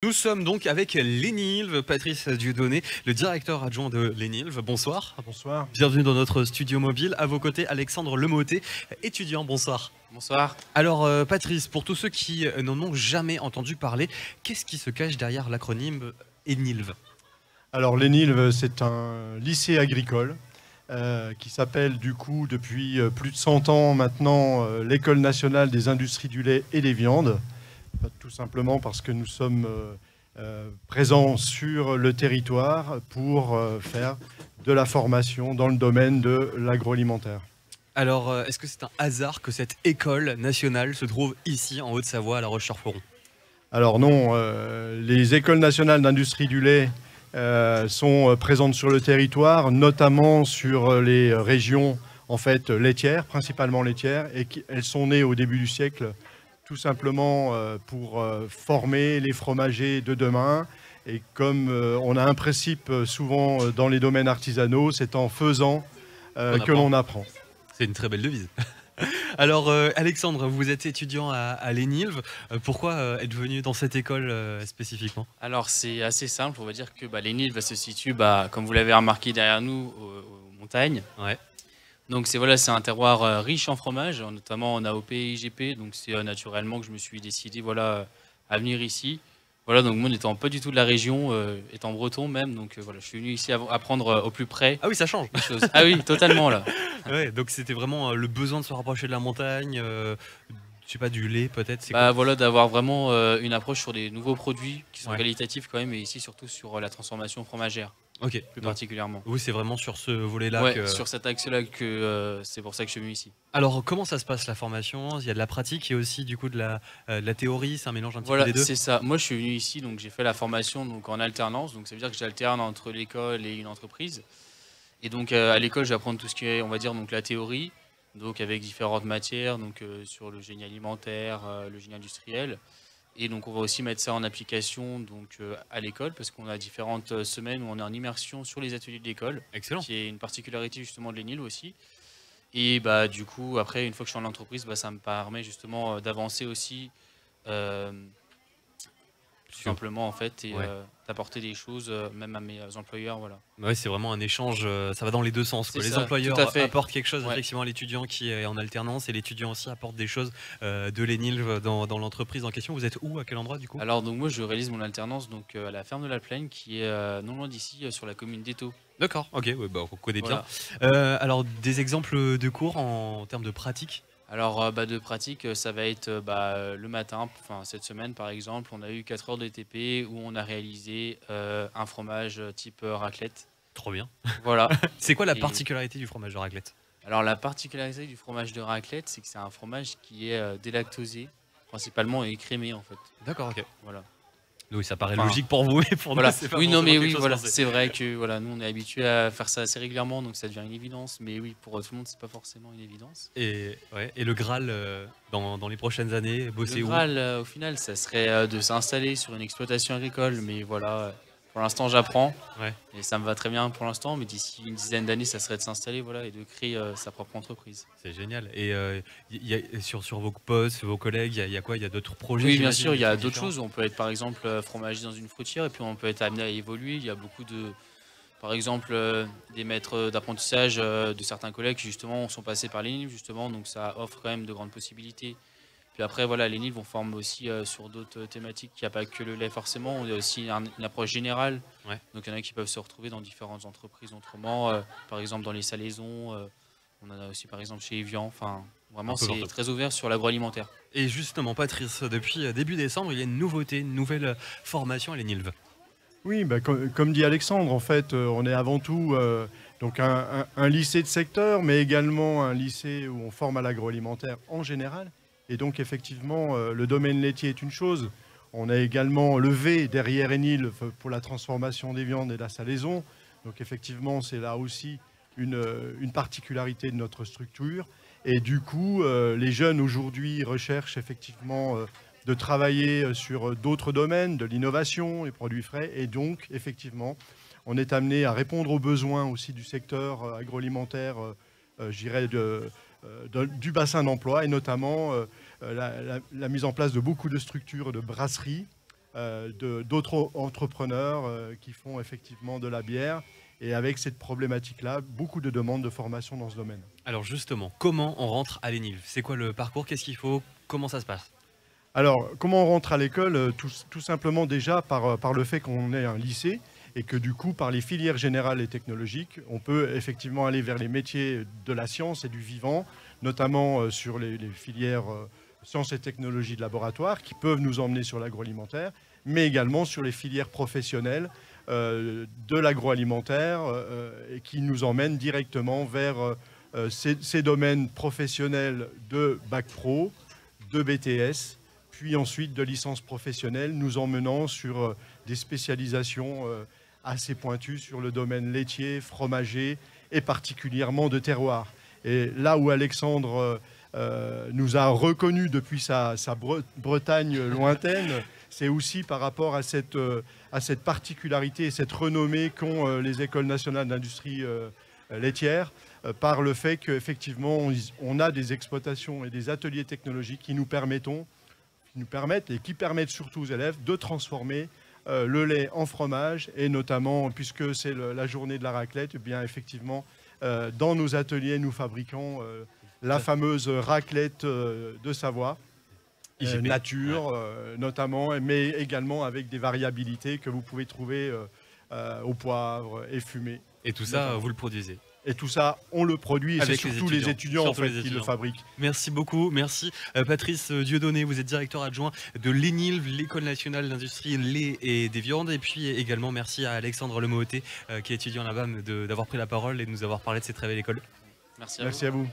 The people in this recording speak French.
Nous sommes donc avec l'ENILV, Patrice Dieudonné, le directeur adjoint de l'ENILV. Bonsoir. Bonsoir. Bienvenue dans notre studio mobile. À vos côtés, Alexandre Lemoté, étudiant. Bonsoir. Bonsoir. Alors, Patrice, pour tous ceux qui n'en ont jamais entendu parler, qu'est-ce qui se cache derrière l'acronyme ENILV? Alors l'ENILV, c'est un lycée agricole qui s'appelle du coup depuis plus de 100 ans maintenant l'École nationale des industries du lait et des viandes. Tout simplement parce que nous sommes présents sur le territoire pour faire de la formation dans le domaine de l'agroalimentaire. Alors, est-ce que c'est un hasard que cette école nationale se trouve ici, en Haute-Savoie, à La Roche-sur-Foron? Alors non, les écoles nationales d'industrie du lait sont présentes sur le territoire, notamment sur les régions en fait laitières, principalement laitières, et elles sont nées au début du siècle tout simplement pour former les fromagers de demain. Et comme on a un principe souvent dans les domaines artisanaux, c'est en faisant que l'on apprend. C'est une très belle devise. Alors, Alexandre, vous êtes étudiant à l'ENILV. Pourquoi être venu dans cette école spécifiquement? Alors c'est assez simple, on va dire que l'ENILV se situe, comme vous l'avez remarqué derrière nous, aux montagnes. Ouais. Donc c'est un terroir riche en fromage, notamment en AOP et IGP. Donc c'est naturellement que je me suis décidé à venir ici. Voilà, donc moi n'étant pas du tout de la région, étant breton même, donc voilà, je suis venu ici apprendre au plus près. Ah oui, ça change. Les choses. Ah oui, totalement là. Ouais, donc c'était vraiment le besoin de se rapprocher de la montagne, je sais pas, du lait peut-être. Voilà, d'avoir vraiment une approche sur des nouveaux produits qui sont Ouais. qualitatifs quand même, et ici surtout sur la transformation fromagère, Ok. plus particulièrement. Oui, c'est vraiment sur ce volet-là Ouais, que... sur cet axe-là que c'est pour ça que je suis venu ici. Alors, comment ça se passe la formation? Il y a de la pratique et aussi du coup de la théorie, c'est un mélange un petit peu Voilà, des deux? c'est ça. Moi, je suis venu ici, donc j'ai fait la formation donc en alternance. Donc ça veut dire que j'alterne entre l'école et une entreprise. Et donc à l'école, je vais apprendre tout ce qui est, on va dire, donc la théorie, donc avec différentes matières, donc sur le génie alimentaire, le génie industriel. Et donc on va aussi mettre ça en application donc à l'école, parce qu'on a différentes semaines où on est en immersion sur les ateliers de l'école, Excellent. qui est une particularité justement de l'ENIL aussi. Et du coup, après, une fois que je suis en entreprise, ça me permet justement d'avancer aussi, euh, tout simplement en fait, et Ouais. d'apporter des choses même à mes employeurs, voilà. Ouais, c'est vraiment un échange, ça va dans les deux sens, quoi. C'est Les ça, employeurs tout à fait. apportent quelque chose Ouais. effectivement à l'étudiant qui est en alternance et l'étudiant aussi apporte des choses de l'ENILV dans l'entreprise en question. Vous êtes où? À quel endroit du coup? Alors donc moi je réalise mon alternance donc à la ferme de la Plaine, qui est non loin d'ici, sur la commune d'Étaux. D'accord, ok, ouais, bah, on connaît bien. Voilà. Alors, des exemples de cours en termes de pratique? Alors de pratique, ça va être le matin, enfin cette semaine par exemple, on a eu 4 heures de TP où on a réalisé un fromage type raclette. Trop bien. Voilà. C'est quoi la Et- particularité du fromage de raclette? Alors la particularité du fromage de raclette, c'est que c'est un fromage qui est délactosé, principalement, et écrémé en fait. D'accord, ok. Voilà. Oui, ça paraît Enfin, logique pour vous, mais pour Voilà. nous, c'est pas Oui, non, forcément mais quelque oui, chose voilà. qu'on sait. C'est vrai que voilà, nous on est habitué à faire ça assez régulièrement, donc ça devient une évidence. Mais oui, pour tout le monde, c'est pas forcément une évidence. Et, ouais, et le Graal, dans les prochaines années, bosser Le où? Graal, au final, ça serait de s'installer sur une exploitation agricole, mais voilà, pour l'instant, j'apprends Ouais. et ça me va très bien pour l'instant. Mais d'ici une dizaine d'années, ça serait de s'installer, voilà, et de créer sa propre entreprise. C'est génial. Et sur vos postes, vos collègues, il y a quoi? Il y a d'autres projets? Oui, bien j'imagine, sûr, il y a différents? d'autres choses. On peut être par exemple fromager dans une fruitière, et puis on peut être amené à évoluer. Il y a beaucoup de, par exemple, des maîtres d'apprentissage de certains collègues qui justement sont passés par l'ENIL, justement, donc ça offre quand même de grandes possibilités. Puis après, voilà, l'ENIL vont former aussi sur d'autres thématiques. Il n'y a pas que le lait forcément, il y a aussi une approche générale. Ouais. Donc il y en a qui peuvent se retrouver dans différentes entreprises autrement, par exemple dans les salaisons, on en a aussi par exemple chez Evian. Enfin, vraiment, Un peu c'est partout. très ouvert sur l'agroalimentaire. Et justement, Patrice, depuis début décembre, il y a une nouveauté, une nouvelle formation à l'ENILV. Oui, comme dit Alexandre, en fait, on est avant tout donc un lycée de secteur, mais également un lycée où on forme à l'agroalimentaire en général. Et donc, effectivement, le domaine laitier est une chose. On a également le V derrière Enil pour la transformation des viandes et la salaison. Donc, effectivement, c'est là aussi une particularité de notre structure. Et du coup, les jeunes aujourd'hui recherchent effectivement de travailler sur d'autres domaines, de l'innovation, les produits frais. Et donc, effectivement, on est amené à répondre aux besoins aussi du secteur agroalimentaire, je dirais, du bassin d'emploi, et notamment la mise en place de beaucoup de structures de brasseries d'autres entrepreneurs qui font effectivement de la bière. Et avec cette problématique-là, beaucoup de demandes de formation dans ce domaine. Alors justement, comment on rentre à l'ENILV? C'est quoi le parcours? Qu'est-ce qu'il faut? Comment ça se passe? Alors, comment on rentre à l'école? Tout simplement déjà par le fait qu'on est un lycée et que du coup, par les filières générales et technologiques, on peut effectivement aller vers les métiers de la science et du vivant, notamment sur les filières sciences et technologies de laboratoire qui peuvent nous emmener sur l'agroalimentaire, mais également sur les filières professionnelles de l'agroalimentaire et qui nous emmènent directement vers ces domaines professionnels de bac pro, de BTS, puis ensuite de licence professionnelle, nous emmenant sur des spécialisations assez pointues sur le domaine laitier, fromager et particulièrement de terroir. Et là où Alexandre nous a reconnus depuis sa Bretagne lointaine, c'est aussi par rapport à cette particularité et cette renommée qu'ont les écoles nationales d'industrie laitière, par le fait qu'effectivement on a des exploitations et des ateliers technologiques qui nous permettent et qui permettent surtout aux élèves de transformer le lait en fromage, et notamment, puisque c'est la journée de la raclette, eh bien effectivement, dans nos ateliers, nous fabriquons la fameuse raclette de Savoie, nature notamment, mais également avec des variabilités que vous pouvez trouver au poivre et fumé. Et tout ça, vous le produisez? Et tout ça, on le produit, et c'est surtout les étudiants en fait, qui le fabriquent. Merci beaucoup, merci. Patrice Dieudonné, vous êtes directeur adjoint de l'ENILV, l'École nationale d'industrie lait et des viandes. Et puis également merci à Alexandre Lemohoté, qui est étudiant là-bas, d'avoir pris la parole et de nous avoir parlé de cette très belle école. Merci à vous.